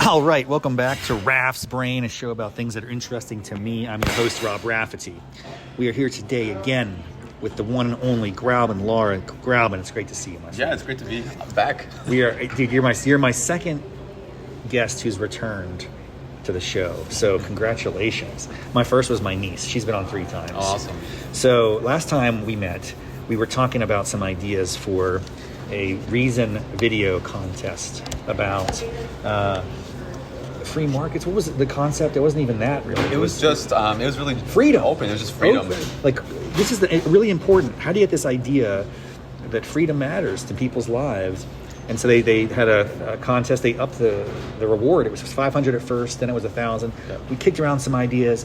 All right, welcome back to Raff's Brain, a show about things that are interesting to me. I'm your host, Rob Rafferty. We are here today again with the one and only Grauben, Lara. Grauben, it's great to see you, my friend. Yeah, it's great to be back. We are, dude. You're my second guest who's returned to the show. So congratulations. My first was my niece. She's been on 3 times. Awesome. So last time we met, we were talking about some ideas for a Reason video contest about free markets. What was it, the concept? It wasn't even that really. It was just, it was really freedom. Open. It was just freedom. Like, this is really important. How do you get this idea that freedom matters to people's lives? And so they had a contest. They upped the reward. It was 500 at first, then it was 1,000. Yeah. We kicked around some ideas.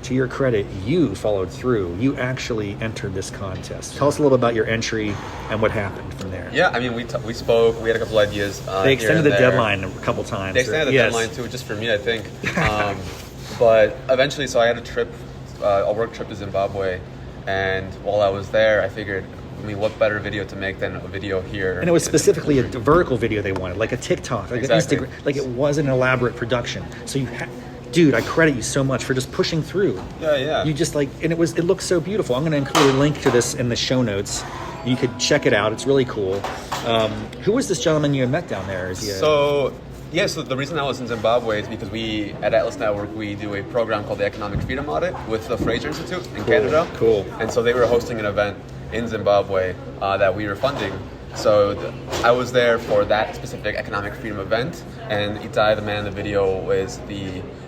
To your credit, you followed through. You actually entered this contest. Tell us a little bit about your entry and what happened from there. Yeah, I mean, we spoke. We had a couple ideas. They extended the deadline a couple times. They extended the deadline too, just for me, I think. But eventually, so I had a work trip to Zimbabwe, and while I was there, I figured, I mean, what better video to make than a video here? And it was specifically a vertical video they wanted, like a TikTok, like exactly. an Instagram. Like, it was an elaborate production. So you dude, I credit you so much for just pushing through. Yeah. You just and it looks so beautiful. I'm going to include a link to this in the show notes. You could check it out. It's really cool. Who was this gentleman you had met down there? So the reason I was in Zimbabwe is because we, at Atlas Network, we do a program called the Economic Freedom Audit with the Fraser Institute in Canada. Cool. And so they were hosting an event in Zimbabwe that we were funding. So I was there for that specific economic freedom event, and Itai, the man in the video,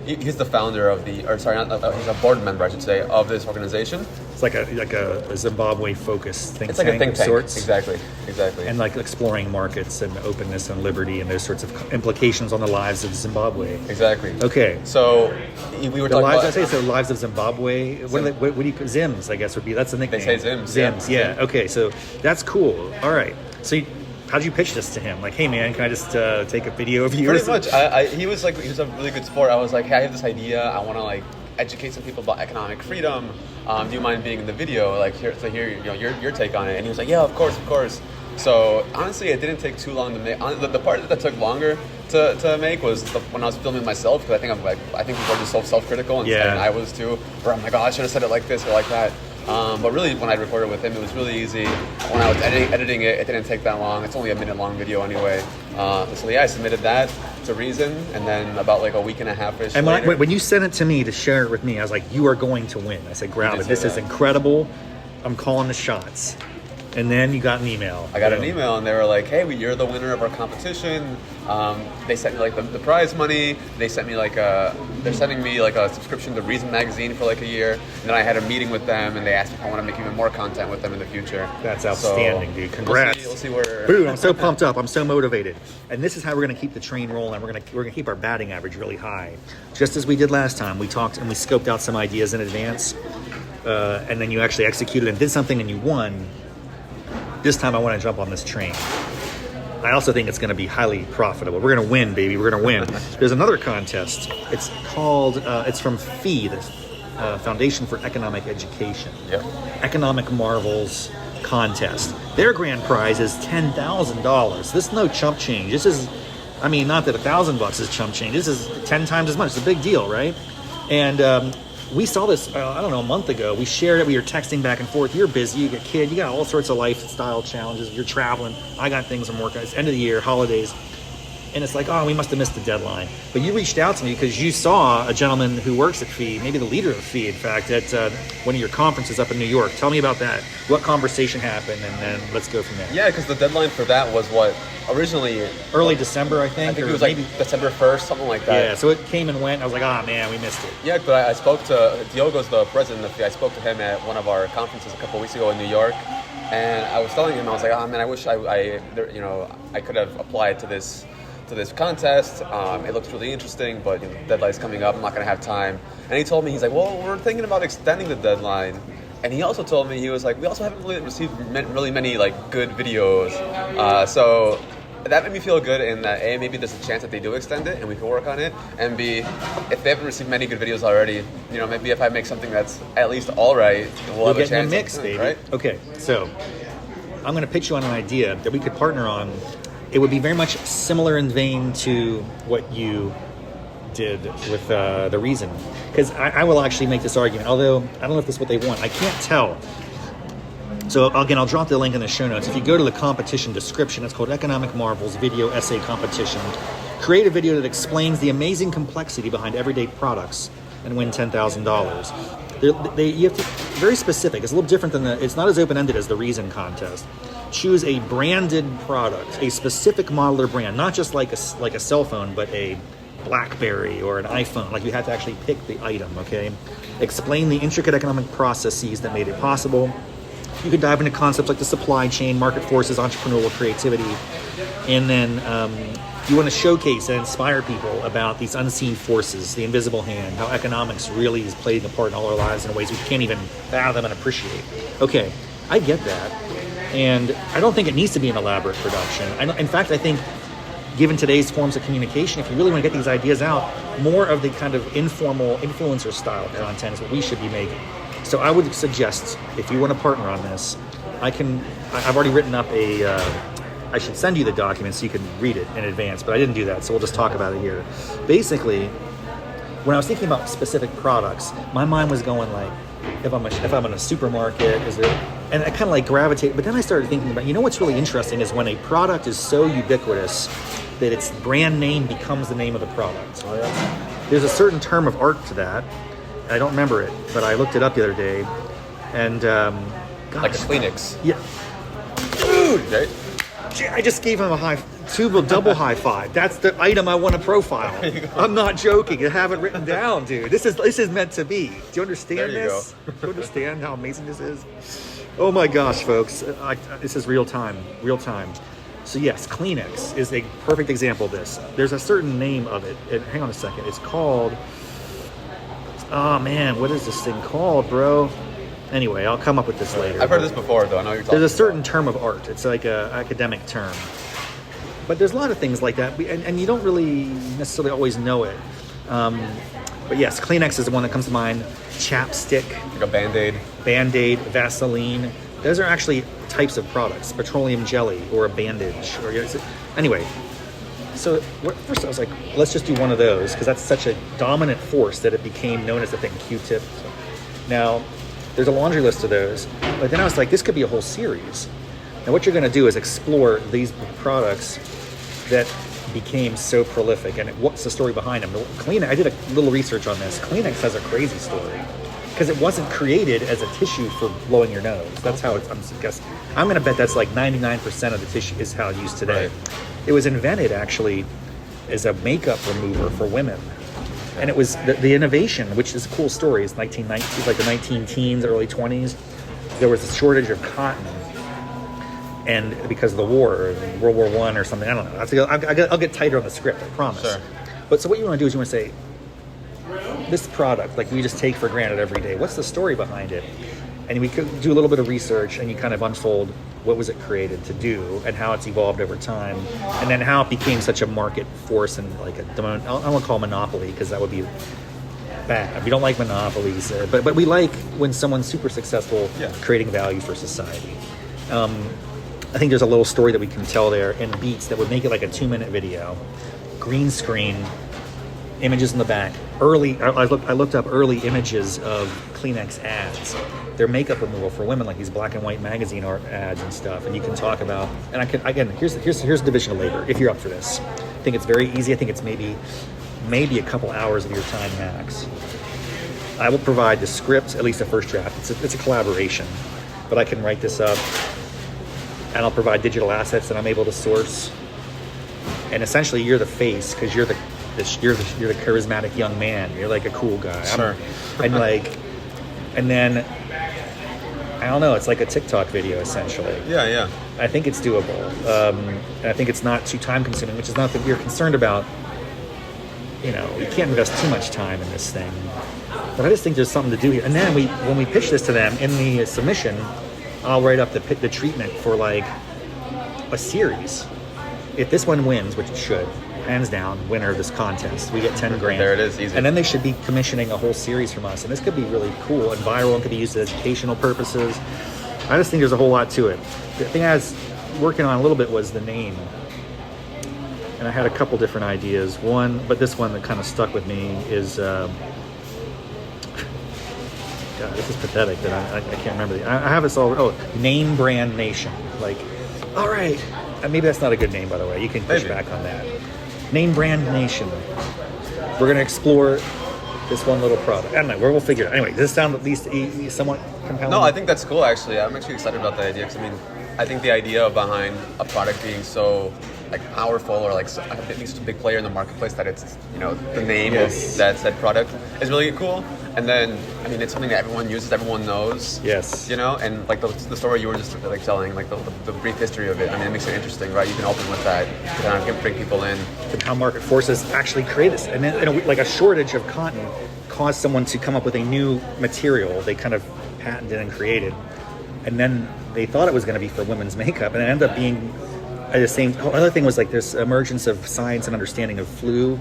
he's the founder of he's a board member, I should say, of this organization. It's like a Zimbabwe-focused think tank. It's like a think tank, sorts. Exactly. And like exploring markets and openness and liberty and those sorts of implications on the lives of Zimbabwe. Exactly. Okay. So we were talking about... the lives of Zimbabwe. What do you... Zims, I guess, would be... That's the nickname. They say Zims. Zims, yeah. Okay, so that's cool. All right. So how did you pitch this to him? Like, hey man, can I just take a video of you? Pretty much. He was a really good sport. I was like, hey, I have this idea. I want to educate some people about economic freedom. Do you mind being in the video? Like, hear your take on it. And he was like, yeah, of course. So honestly, it didn't take too long to make. The part that took longer to make was when I was filming myself, because I think people are just so self-critical, and I was too. Where I'm like, oh, I should have said it like this or like that. But really, when I recorded with him, it was really easy. When I was editing it, it didn't take that long. It's only a minute-long video anyway. So I submitted that to Reason, and then about a week and a half-ish and later. When you sent it to me to share it with me, I was like, you are going to win. I said, Grauben, this is incredible. I'm calling the shots. And then you got an email. I got an email, and they were like, hey, you're the winner of our competition. They sent me the prize money. They sent me they're sending me a subscription to Reason magazine for a year. And then I had a meeting with them, and they asked me if I want to make even more content with them in the future. That's outstanding, dude. Congrats. We'll see where... Dude, I'm so pumped up. I'm so motivated. And this is how we're going to keep the train rolling. We're going to keep our batting average really high. Just as we did last time. We talked and we scoped out some ideas in advance. And then you actually executed and did something and you won. This time I want to jump on this train. I also think it's going to be highly profitable. We're going to win, baby. We're going to win. There's another contest. It's called, it's from FEE, the Foundation for Economic Education. Yep. Economic Marvels Contest. Their grand prize is $10,000. This is no chump change. This is, not that $1,000 is chump change. This is 10 times as much. It's a big deal, right? And we saw this, a month ago. We shared it. We were texting back and forth. You're busy. You got a kid. You got all sorts of lifestyle challenges. You're traveling. I got things I'm working on. It's end of the year, holidays. And it's like, oh, we must have missed the deadline. But you reached out to me because you saw a gentleman who works at FEE, maybe the leader of FEE, in fact, at one of your conferences up in New York. Tell me about that. What conversation happened, and then let's go from there. Yeah, because the deadline for that was originally... Early December, I think. I think it was maybe December 1st, something like that. Yeah, so it came and went. I was like, man, we missed it. Yeah, but I spoke to... Diogo's the president of FEE. I spoke to him at one of our conferences a couple of weeks ago in New York. And I was telling him, I was like, man, I wish I could have applied to this contest. It looks really interesting, but the deadline's coming up. I'm not going to have time. And he told me, he's like, well, we're thinking about extending the deadline. And he also told me, he was like, we also haven't really received really many good videos. So that made me feel good in that A, maybe there's a chance that they do extend it and we can work on it. And B, if they haven't received many good videos already, maybe if I make something that's at least all right, we'll have a chance. In the mix, baby. Right? Okay, so I'm going to pitch you on an idea that we could partner on it would be very much similar in vein to what you did with the reason. Because I will actually make this argument, although I don't know if this is what they want. I can't tell. So again, I'll drop the link in the show notes. If you go to the competition description, it's called Economic Marvels Video Essay Competition. Create a video that explains the amazing complexity behind everyday products and win $10,000. You have to very specific. It's a little different than it's not as open-ended as the reason contest. Choose a branded product, a specific model or brand, not just like a cell phone, but a BlackBerry or an iPhone. Like you have to actually pick the item, okay? Explain the intricate economic processes that made it possible. You can dive into concepts like the supply chain, market forces, entrepreneurial creativity, and then you want to showcase and inspire people about these unseen forces, the invisible hand, how economics really is playing a part in all our lives in ways we can't even fathom and appreciate. Okay, I get that, and I don't think it needs to be an elaborate production. In fact, I think given today's forms of communication, if you really want to get these ideas out, more of the kind of informal influencer style content is what we should be making. So I would suggest, if you want to partner on this, I've already written up I should send you the document so you can read it in advance, but I didn't do that, so we'll just talk about it here. Basically, when I was thinking about specific products, my mind was going like, if I'm in a supermarket, and I kind of like gravitated, but then I started thinking about, what's really interesting is when a product is so ubiquitous that its brand name becomes the name of the product. Oh, yeah. There's a certain term of art to that. I don't remember it, but I looked it up the other day, and gosh, like a Kleenex. Yeah, dude, right? I just gave him a double high five. That's the item I want to profile. I'm not joking. I have it written down, dude. This is meant to be. Do you understand this? Do you understand how amazing this is? Oh my gosh, folks! This is real time. Real time. So yes, Kleenex is a perfect example of this. There's a certain name of it. Hang on a second. It's called. Oh man, what is this thing called, bro? Anyway, I'll come up with this later. I've heard this before, though. I know what you're talking about. There's a certain term of art. It's like an academic term. But there's a lot of things like that, and you don't really necessarily always know it. But yes, Kleenex is the one that comes to mind. ChapStick. Like a Band-Aid. Band-Aid, Vaseline. Those are actually types of products. Petroleum jelly or a bandage. Anyway, so first I was like, let's just do one of those, because that's such a dominant force that it became known as the thing, Q-tip. Now, there's a laundry list of those, but then I was like, this could be a whole series. Now what you're going to do is explore these products that became so prolific, and what's the story behind them. Kleenex, I did a little research on this. Kleenex has a crazy story, because it wasn't created as a tissue for blowing your nose. That's how I'm guessing. I'm going to bet that's like 99% of the tissue is how it's used today. Right. It was invented actually as a makeup remover for women. And it was the innovation, which is a cool story. It's 1990s, like the 19-teens, early 20s. There was a shortage of cotton, and because of the war, World War I or something. I don't know. I'll get tighter on the script, I promise. Sure. But so what you want to do is you want to say, this product, like we just take for granted every day, what's the story behind it? And we could do a little bit of research, and you kind of unfold what was it created to do and how it's evolved over time, and then how it became such a market force and like I don't want to call it monopoly, because that would be bad. We don't like monopolies, but we like when someone's super successful creating value for society. I think there's a little story that we can tell there in beats that would make it like a 2-minute video. Green screen, images in the back. I looked up early images of Kleenex ads. Their makeup removal for women, like these black and white magazine art ads and stuff. And you can talk about, and I can, again, here's division of labor, if you're up for this. I think it's very easy. I think it's maybe a couple hours of your time max. I will provide the script, at least the first draft. It's a collaboration, but I can write this up, and I'll provide digital assets that I'm able to source. And essentially, you're the face, because you're the charismatic young man. You're like a cool guy. Sure. And then I don't know. It's like a TikTok video essentially. Yeah. I think it's doable, and I think it's not too time consuming, which is not that we're concerned about. You can't invest too much time in this thing. But I just think there's something to do here. And then when we pitch this to them in the submission, I'll write up the treatment for like a series. If this one wins, which it should, hands down, winner of this contest, we get 10 grand. There it is, easy. And then they should be commissioning a whole series from us. And this could be really cool and viral and could be used as educational purposes. I just think there's a whole lot to it. The thing I was working on a little bit was the name. and I had a couple different ideas. One, but this one that kind of stuck with me is, God, this is pathetic that I can't remember. I have this all, Name Brand Nation. Like, all right, maybe that's not a good name, by the way. You can push back on that. Name Brand Nation. We're going to explore this one little product. I don't know, we'll figure it out. Anyway, does this sound at least somewhat compelling? No, I think that's cool, actually. I'm actually excited about the idea, because, I mean, I think the idea behind a product being so, like, powerful, or, like, at least a big player in the marketplace, that it's, you know, the name of that said product is really cool. And then, I mean, it's something that everyone uses, everyone knows. Yes. You know, and, like, the story you were just, like, telling, like, the brief history of it, I mean, it makes it interesting, right? You can open with that to kind of bring people in. And how market forces actually create this. And then, like, a shortage of cotton caused someone to come up with a new material they kind of patented and created. And then they thought it was going to be for women's makeup, and it ended up being the same. The other thing was, like, this emergence of science and understanding of flu.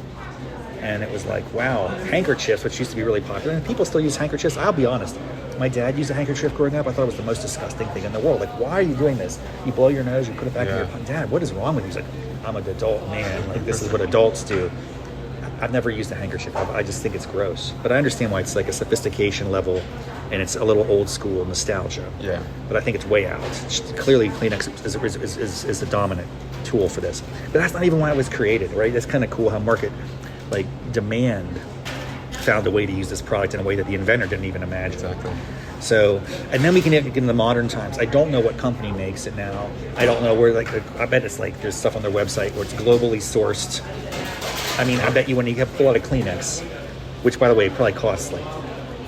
And it was like, wow, handkerchiefs, which used to be really popular. And people still use handkerchiefs. I'll be honest. My dad used a handkerchief growing up. I thought it was the most disgusting thing in the world. Like, why are you doing this? You blow your nose, you put it back in your pocket. Dad, what is wrong with you? He's like, I'm an adult man. Like, this is what adults do. I've never used a handkerchief. I just think it's gross. But I understand why it's like a sophistication level, and it's a little old school nostalgia. Yeah. But I think it's way out. Clearly, Kleenex is the dominant tool for this. But that's not even why it was created, right? That's kind of cool how market, like, demand found a way to use this product in a way that the inventor didn't even imagine. Exactly. So, and then we can get in the modern times. I don't know what company makes it now. I don't know where, like, I bet it's like there's stuff on their website where it's globally sourced. I mean, I bet you when you pull out a Kleenex, which, by the way, probably costs like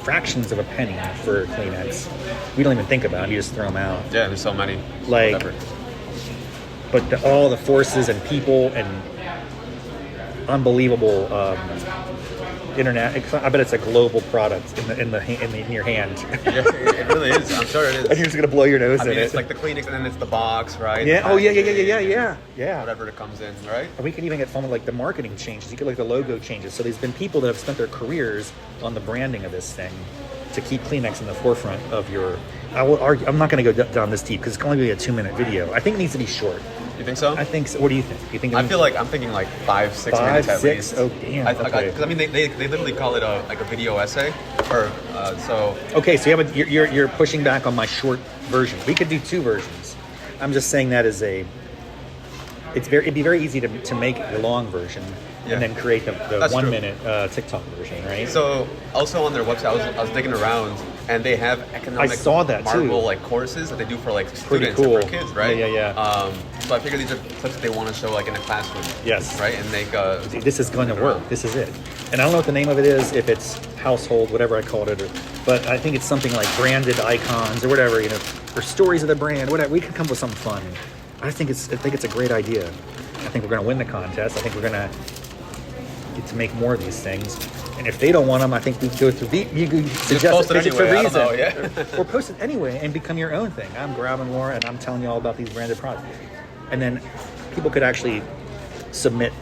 fractions of a penny for Kleenex. We don't even think about it. You just throw them out. Yeah, there's so many. Like, whatever. But all the forces and people and unbelievable internet. I bet it's a global product in your hand. Yeah, it really is. I'm sure it is. And you're just gonna blow your nose in it. It's like the Kleenex, and then it's the box, right? Yeah. Oh, yeah. Whatever it comes in, right? And we can even get fun with, like, the marketing changes. You could, like, the logo changes. So there's been people that have spent their careers on the branding of this thing to keep Kleenex in the forefront of your. I will argue. I'm not going to go down this deep because it's only going to be a 2-minute video. I think it needs to be short. You think so? I think so. What do you think? You think? I'm thinking like 5-6 minutes at least. Oh, damn. Because I mean, they literally call it a video essay, or so. Okay, so you're pushing back on my short version. We could do 2 versions. I'm just saying that as it'd be very easy to make the long version. Yeah. And then create the 1 minute TikTok version, right? So also on their website, I was digging around, and they have economic I saw that Marvel too. like courses that they do for like Pretty students cool. and for kids, right? Yeah. So I figured these are clips that they want to show like in a classroom. Yes. Right, and make. This is going to work. This is it. And I don't know what the name of it is. If it's household, whatever I called it, but I think it's something like branded icons or whatever, or stories of the brand. Whatever. We could come up with something fun. I think it's a great idea. I think we're going to win the contest. I think we're going to get to make more of these things. And if they don't want them, I think we go through. You could suggest it anyway. for a reason. I don't know, yeah. Or post it anyway and become your own thing. I'm Grauben Lara, and I'm telling you all about these branded products. And then people could actually submit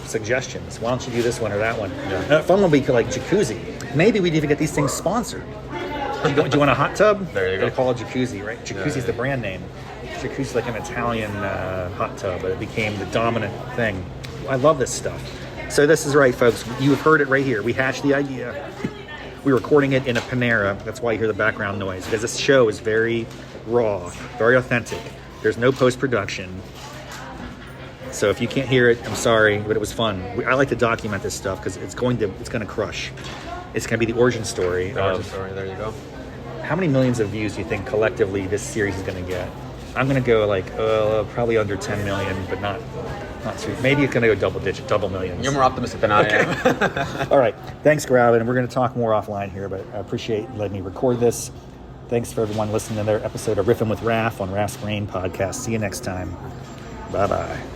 suggestions. Why don't you do this one or that one? Yeah. Fun one would be like Jacuzzi. Maybe we'd even get these things sponsored. Do you want a hot tub? There you go. They call it Jacuzzi, right? Jacuzzi's the brand name. Jacuzzi's like an Italian hot tub, but it became the dominant thing. I love this stuff. So this is right, folks. You have heard it right here. We hatched the idea. We're recording it in a Panera. That's why you hear the background noise, because this show is very raw, very authentic. There's no post-production. So if you can't hear it, I'm sorry, but it was fun. I like to document this stuff because it's going to crush. It's going to be the origin story. There you go. How many millions of views do you think collectively this series is going to get? I'm going to go like probably under 10 million, but not too. Maybe it's going to go double millions. You're more optimistic than I am. All right. Thanks, Grauben. We're going to talk more offline here, but I appreciate letting me record this. Thanks for everyone listening to their episode of Riffin with Raff on Raff's Brain podcast. See you next time. Bye-bye.